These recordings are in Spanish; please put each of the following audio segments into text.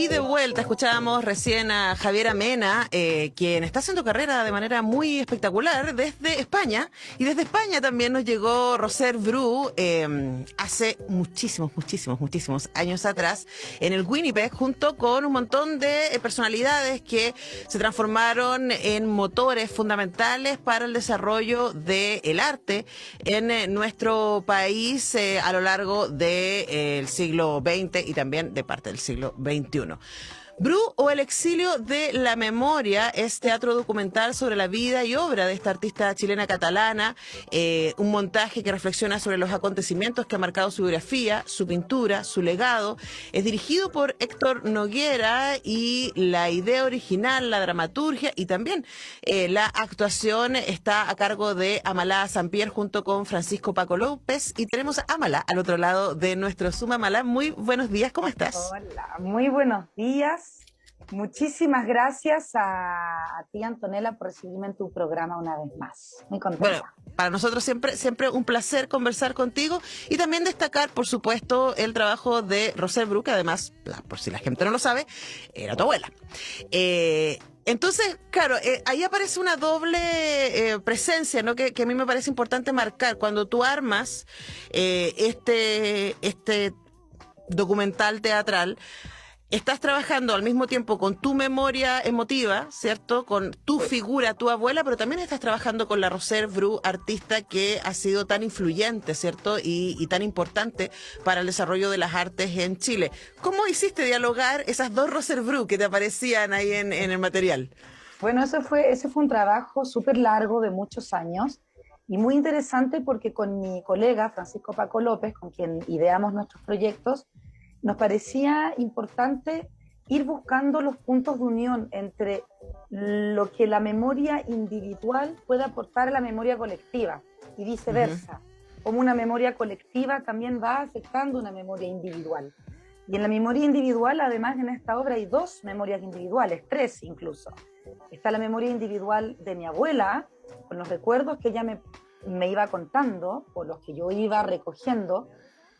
Y de vuelta escuchábamos recién a Javiera Mena, quien está haciendo carrera de manera muy espectacular desde España. Y desde España también nos llegó Roser Bru hace muchísimos años atrás en el Winnipeg, junto con un montón de personalidades que se transformaron en motores fundamentales para el desarrollo del arte en nuestro país a lo largo del siglo XX y también de parte del siglo XXI. Bru o el exilio de la memoria es teatro documental sobre la vida y obra de esta artista chilena catalana, un montaje que reflexiona sobre los acontecimientos que han marcado su biografía, su pintura, su legado. Es dirigido por Héctor Noguera y la idea original, la dramaturgia y también la actuación está a cargo de Amalá Sampier junto con Francisco Paco López, y tenemos a Amalá al otro lado de nuestro Zoom. Amalá, muy buenos días, ¿cómo estás? Hola, muy buenos días. Muchísimas gracias a ti, Antonella, por recibirme en tu programa una vez más. Muy contenta. Bueno, para nosotros siempre un placer conversar contigo y también destacar, por supuesto, el trabajo de Roser Bru, que además, por si la gente no lo sabe, era tu abuela. Entonces, claro, ahí aparece una doble presencia, ¿no? Que a mí me parece importante marcar. Cuando tú armas este documental teatral, estás trabajando al mismo tiempo con tu memoria emotiva, ¿cierto? Con tu figura, tu abuela, pero también estás trabajando con la Roser Bru, artista que ha sido tan influyente, ¿cierto? Y tan importante para el desarrollo de las artes en Chile. ¿Cómo hiciste dialogar esas dos Roser Bru que te aparecían ahí en el material? Bueno, ese fue un trabajo súper largo de muchos años y muy interesante porque con mi colega Francisco Paco López, con quien ideamos nuestros proyectos, nos parecía importante ir buscando los puntos de unión entre lo que la memoria individual puede aportar a la memoria colectiva y viceversa. Como una memoria colectiva también va afectando una memoria individual. Y en la memoria individual, además, en esta obra hay dos memorias individuales, tres incluso. Está la memoria individual de mi abuela, con los recuerdos que ella me iba contando, o los que yo iba recogiendo,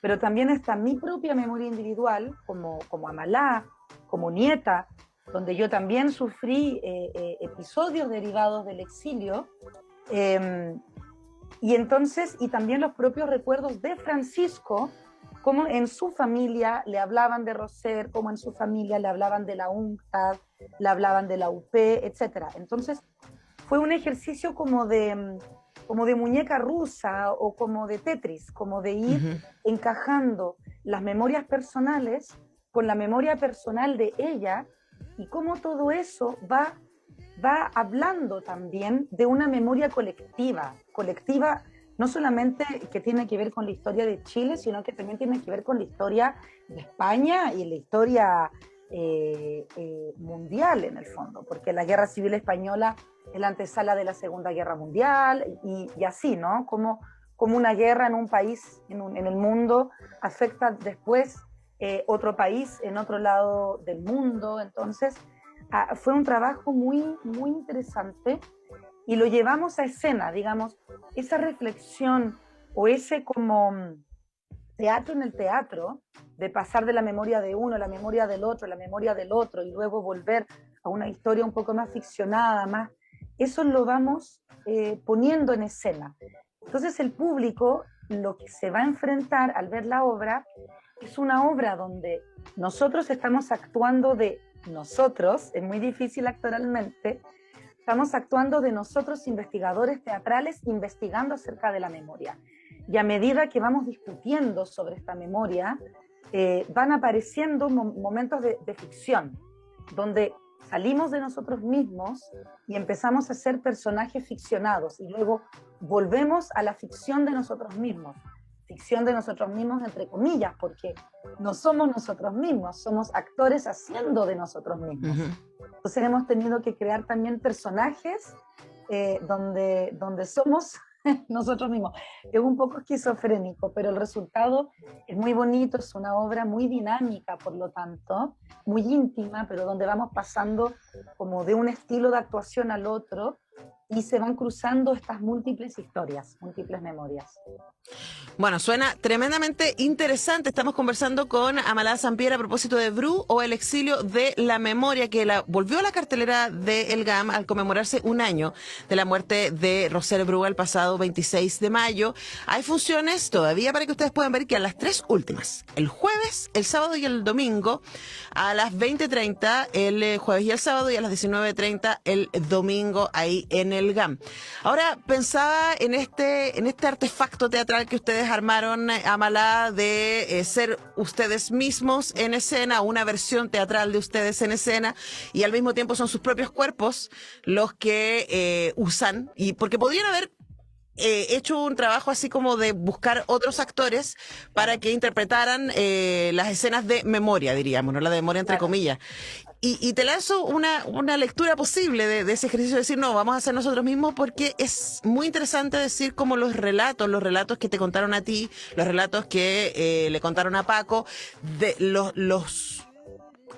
pero también está mi propia memoria individual, como Amalá, como nieta, donde yo también sufrí episodios derivados del exilio, y también los propios recuerdos de Francisco, como en su familia le hablaban de Roser, como en su familia le hablaban de la UNCTAD, le hablaban de la UP, etc. Entonces fue un ejercicio como de muñeca rusa o como de Tetris, como de ir encajando las memorias personales con la memoria personal de ella, y cómo todo eso va hablando también de una memoria colectiva no solamente que tiene que ver con la historia de Chile, sino que también tiene que ver con la historia de España y la historia mundial en el fondo, porque la Guerra Civil Española es la antesala de la Segunda Guerra Mundial y así, ¿no? Como una guerra en un país, en el mundo, afecta después otro país en otro lado del mundo. Entonces fue un trabajo muy interesante y lo llevamos a escena, digamos, esa reflexión o ese como teatro en el teatro, de pasar de la memoria de uno a la memoria del otro, y luego volver a una historia un poco más ficcionada, eso lo vamos poniendo en escena. Entonces el público lo que se va a enfrentar al ver la obra es una obra donde nosotros estamos actuando de nosotros, es muy difícil actoralmente, estamos actuando de nosotros investigadores teatrales investigando acerca de la memoria. Y a medida que vamos discutiendo sobre esta memoria, van apareciendo momentos de ficción, donde salimos de nosotros mismos y empezamos a ser personajes ficcionados, y luego volvemos a la ficción de nosotros mismos entre comillas, porque no somos nosotros mismos, somos actores haciendo de nosotros mismos. Entonces hemos tenido que crear también personajes donde somos nosotros mismos. Es un poco esquizofrénico, pero el resultado es muy bonito, es una obra muy dinámica, por lo tanto, muy íntima, pero donde vamos pasando como de un estilo de actuación al otro, y se van cruzando estas múltiples historias, múltiples memorias. Bueno, suena tremendamente interesante. Estamos conversando con Amalá Sampier a propósito de Bru, o el exilio de la memoria, que la volvió a la cartelera del GAM al conmemorarse un año de la muerte de Roser Bru el pasado 26 de mayo. Hay funciones todavía para que ustedes puedan ver, que a las 3 últimas, el jueves, el sábado y el domingo, a las 20:30 el jueves y el sábado, y a las 19:30 el domingo, ahí en el GAM. Ahora pensaba en este artefacto teatral que ustedes armaron, Amalá, de ser ustedes mismos en escena, una versión teatral de ustedes en escena, y al mismo tiempo son sus propios cuerpos los que usan, y porque podrían haber hecho un trabajo así como de buscar otros actores para que interpretaran las escenas de memoria, diríamos, ¿no? La de memoria entre comillas. Y te lanzo una lectura posible de ese ejercicio de decir, no, vamos a hacer nosotros mismos, porque es muy interesante decir cómo los relatos que te contaron a ti, los relatos que le contaron a Paco, los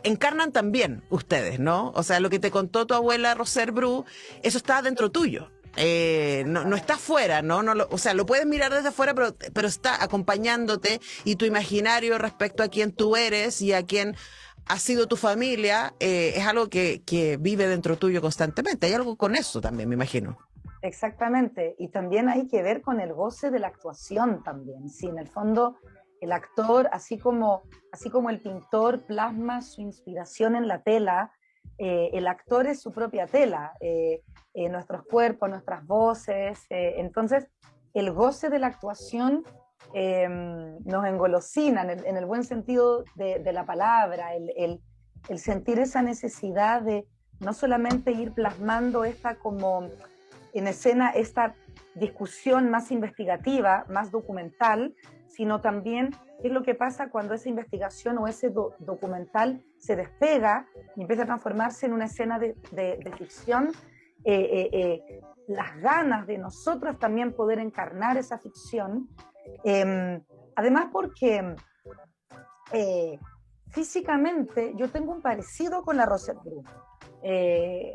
encarnan también ustedes, ¿no? O sea, lo que te contó tu abuela Roser Bru, eso está dentro tuyo. No está afuera, ¿no? O sea, lo puedes mirar desde afuera, pero está acompañándote, y tu imaginario respecto a quién tú eres y a quién ha sido tu familia, es algo que vive dentro tuyo constantemente. Hay algo con eso también, me imagino. Exactamente, y también hay que ver con el goce de la actuación también. Sí, en el fondo el actor, así como el pintor plasma su inspiración en la tela, el actor es su propia tela, nuestros cuerpos, nuestras voces. Entonces, el goce de la actuación nos engolosina en el buen sentido de la palabra, el sentir esa necesidad de no solamente ir plasmando como en escena esta discusión más investigativa, más documental, sino también qué es lo que pasa cuando esa investigación o ese documental se despega y empieza a transformarse en una escena de ficción. Las ganas de nosotros también poder encarnar esa ficción, además porque físicamente yo tengo un parecido con la Roser Bru.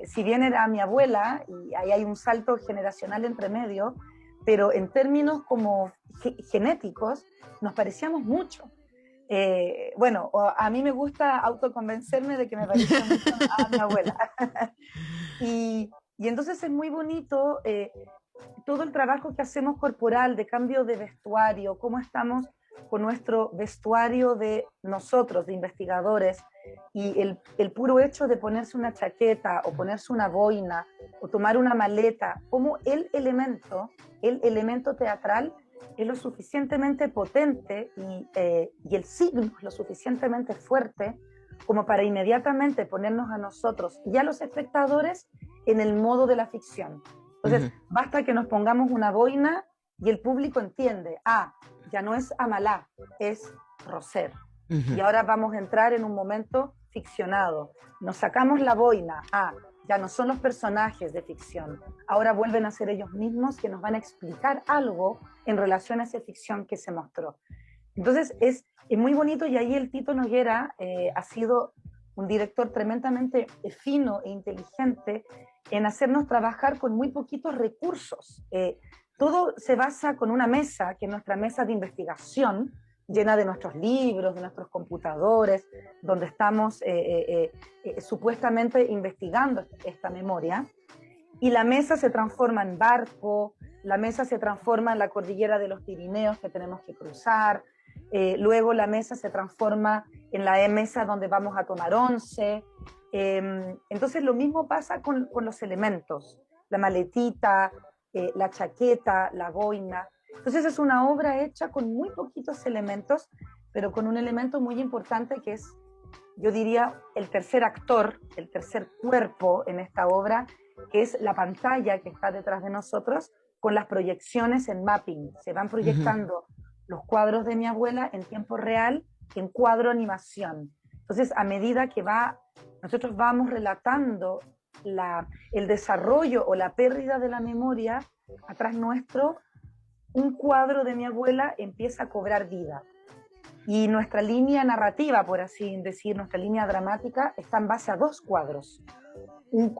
Si bien era mi abuela, y ahí hay un salto generacional entre medio, pero en términos como genéticos nos parecíamos mucho. Bueno, a mí me gusta autoconvencerme de que me parecía mucho a mi abuela. Y entonces es muy bonito todo el trabajo que hacemos corporal, de cambio de vestuario, cómo estamos con nuestro vestuario de nosotros, de investigadores, y el puro hecho de ponerse una chaqueta o ponerse una boina o tomar una maleta, como el elemento teatral es lo suficientemente potente y el signo es lo suficientemente fuerte como para inmediatamente ponernos a nosotros y a los espectadores en el modo de la ficción. Entonces, basta que nos pongamos una boina y el público entiende, ya no es Amalá, es Roser. Y ahora vamos a entrar en un momento ficcionado. Nos sacamos la boina, ya no son los personajes de ficción, ahora vuelven a ser ellos mismos que nos van a explicar algo en relación a esa ficción que se mostró. Entonces es muy bonito, y ahí el Tito Noguera ha sido un director tremendamente fino e inteligente en hacernos trabajar con muy poquitos recursos. Todo se basa con una mesa, que es nuestra mesa de investigación, llena de nuestros libros, de nuestros computadores, donde estamos supuestamente investigando esta memoria. Y la mesa se transforma en barco, la mesa se transforma en la cordillera de los Pirineos que tenemos que cruzar, luego la mesa se transforma en la mesa donde vamos a tomar once. Entonces lo mismo pasa con los elementos, la maletita, la chaqueta, la boina. Entonces es una obra hecha con muy poquitos elementos, pero con un elemento muy importante que es, yo diría, el tercer actor, el tercer cuerpo en esta obra, que es la pantalla que está detrás de nosotros con las proyecciones en mapping. Se van proyectando los cuadros de mi abuela en tiempo real, en cuadro animación. Entonces, a medida que nosotros vamos relatando el desarrollo o la pérdida de la memoria, atrás nuestro, un cuadro de mi abuela empieza a cobrar vida. Y nuestra línea narrativa, por así decir, nuestra línea dramática, está en base a dos cuadros.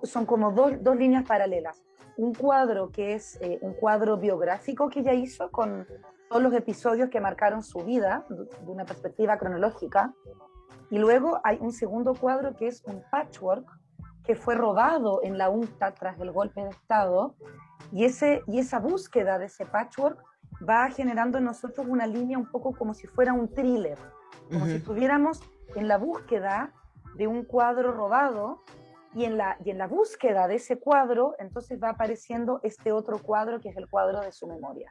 Son como dos líneas paralelas. un cuadro que es un cuadro biográfico que ella hizo con todos los episodios que marcaron su vida de una perspectiva cronológica. Y luego hay un segundo cuadro que es un patchwork que fue rodado en la UNCTAD tras el golpe de Estado, y esa búsqueda de ese patchwork va generando en nosotros una línea un poco como si fuera un thriller, como si estuviéramos en la búsqueda de un cuadro rodado, y en la búsqueda de ese cuadro entonces va apareciendo este otro cuadro que es el cuadro de su memoria.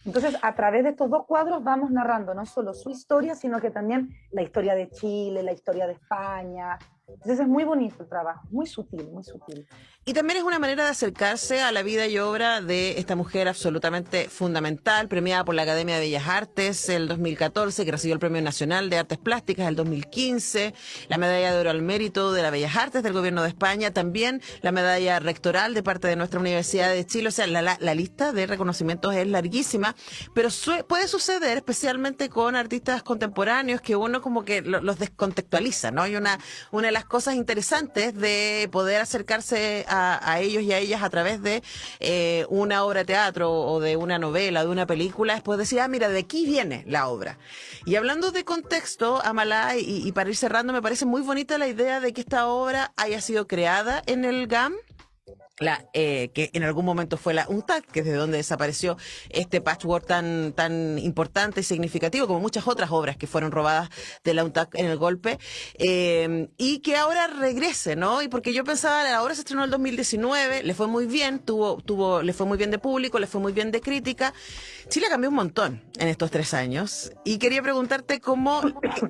Entonces, a través de estos dos cuadros vamos narrando no solo su historia, sino que también la historia de Chile, la historia de España. Entonces es muy bonito el trabajo, muy sutil, muy sutil. Y también es una manera de acercarse a la vida y obra de esta mujer absolutamente fundamental, premiada por la Academia de Bellas Artes el 2014, que recibió el Premio Nacional de Artes Plásticas el 2015, la Medalla de Oro al Mérito de las Bellas Artes del Gobierno de España, también la Medalla Rectoral de parte de nuestra Universidad de Chile. O sea, la lista de reconocimientos es larguísima, pero puede suceder especialmente con artistas contemporáneos que uno como que los descontextualiza, ¿no? Hay una de las cosas interesantes de poder acercarse a ellos y a ellas a través de una obra de teatro o de una novela, de una película, es poder decir, mira, de aquí viene la obra. Y hablando de contexto, Amalá, y para ir cerrando, me parece muy bonita la idea de que esta obra haya sido creada en el GAM, que en algún momento fue la UNCTAD, que es de donde desapareció este patchwork tan importante y significativo, como muchas otras obras que fueron robadas de la UNCTAD en el golpe, y que ahora regrese, ¿no? Y porque yo pensaba, la obra se estrenó en el 2019, le fue muy bien, le fue muy bien de público, le fue muy bien de crítica. Chile cambió un montón en estos 3 años, y quería preguntarte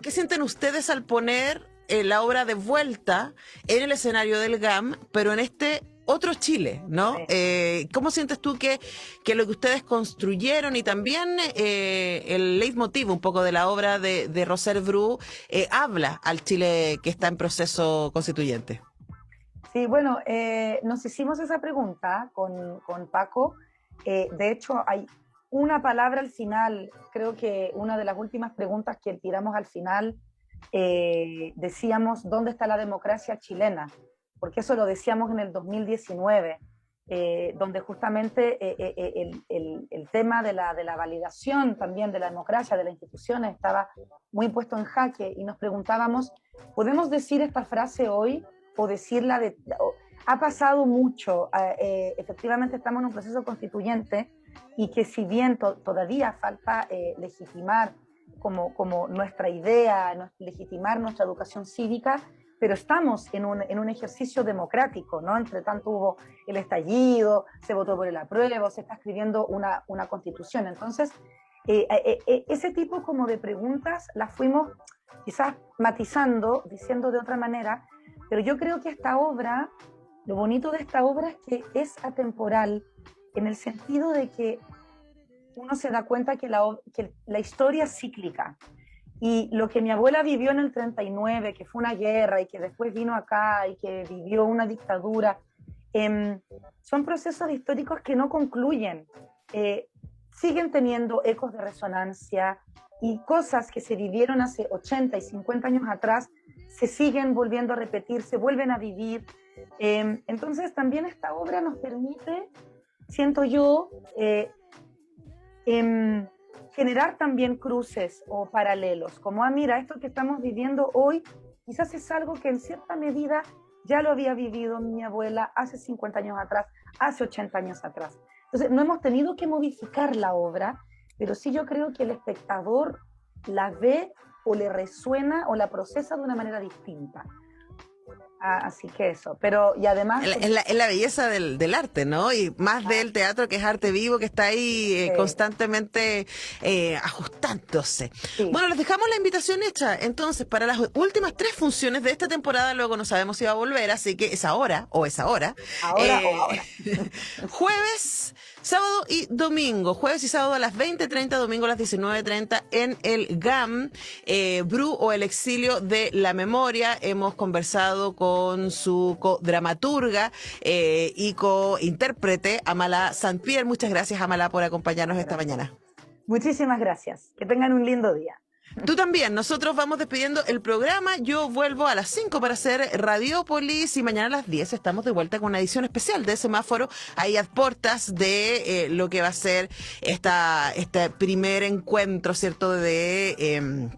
¿qué sienten ustedes al poner la obra de vuelta en el escenario del GAM, pero en este otro Chile, ¿no? ¿Cómo sientes tú que lo que ustedes construyeron y también el leitmotiv un poco de la obra de Roser Bru habla al Chile que está en proceso constituyente? Sí, bueno, nos hicimos esa pregunta con Paco. De hecho, hay una palabra al final, creo que una de las últimas preguntas que tiramos al final, decíamos, ¿dónde está la democracia chilena? Porque eso lo decíamos en el 2019, donde justamente el tema de la validación también de la democracia, de las instituciones, estaba muy puesto en jaque, y nos preguntábamos, ¿podemos decir esta frase hoy o decirla ha pasado mucho, efectivamente estamos en un proceso constituyente, y que si bien todavía falta legitimar como nuestra idea, legitimar nuestra educación cívica, pero estamos en un ejercicio democrático, ¿no? Entre tanto hubo el estallido, se votó por el apruebo, se está escribiendo una constitución. Entonces, ese tipo como de preguntas las fuimos quizás matizando, diciendo de otra manera, pero yo creo que esta obra, lo bonito de esta obra es que es atemporal, en el sentido de que uno se da cuenta que la historia es cíclica. Y lo que mi abuela vivió en el 39, que fue una guerra y que después vino acá y que vivió una dictadura, son procesos históricos que no concluyen, siguen teniendo ecos de resonancia, y cosas que se vivieron hace 80 y 50 años atrás se siguen volviendo a repetir, se vuelven a vivir. Entonces también esta obra nos permite, siento yo, generar también cruces o paralelos, como, mira, esto que estamos viviendo hoy quizás es algo que en cierta medida ya lo había vivido mi abuela hace 50 años atrás, hace 80 años atrás. Entonces, no hemos tenido que modificar la obra, pero sí yo creo que el espectador la ve o le resuena o la procesa de una manera distinta. Así que eso, pero y además... Es la belleza del arte, ¿no? Y más del teatro, que es arte vivo, que está ahí constantemente ajustándose. Sí. Bueno, les dejamos la invitación hecha, entonces, para las últimas 3 funciones de esta temporada. Luego no sabemos si va a volver, así que es ahora o es ahora. Ahora o ahora. Jueves, sábado y domingo. Jueves y sábado a las 20:30, domingo a las 19:30 en el GAM, Bru o El exilio de la memoria. Hemos conversado con su co-dramaturga y co-intérprete, Amalá St-Pierre. Muchas gracias, Amalá, por acompañarnos esta mañana. Muchísimas gracias. Que tengan un lindo día. Tú también. Nosotros vamos despidiendo el programa. Yo vuelvo a las 5 para hacer Radiópolis y mañana a las 10 estamos de vuelta con una edición especial de Semáforo ahí a puertas de lo que va a ser este primer encuentro, ¿cierto?, de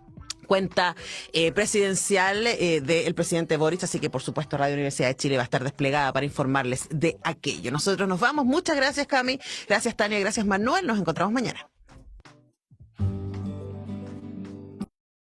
cuenta presidencial del presidente Boric, así que por supuesto Radio Universidad de Chile va a estar desplegada para informarles de aquello. Nosotros nos vamos. Muchas gracias, Cami. Gracias, Tania. Gracias, Manuel. Nos encontramos mañana.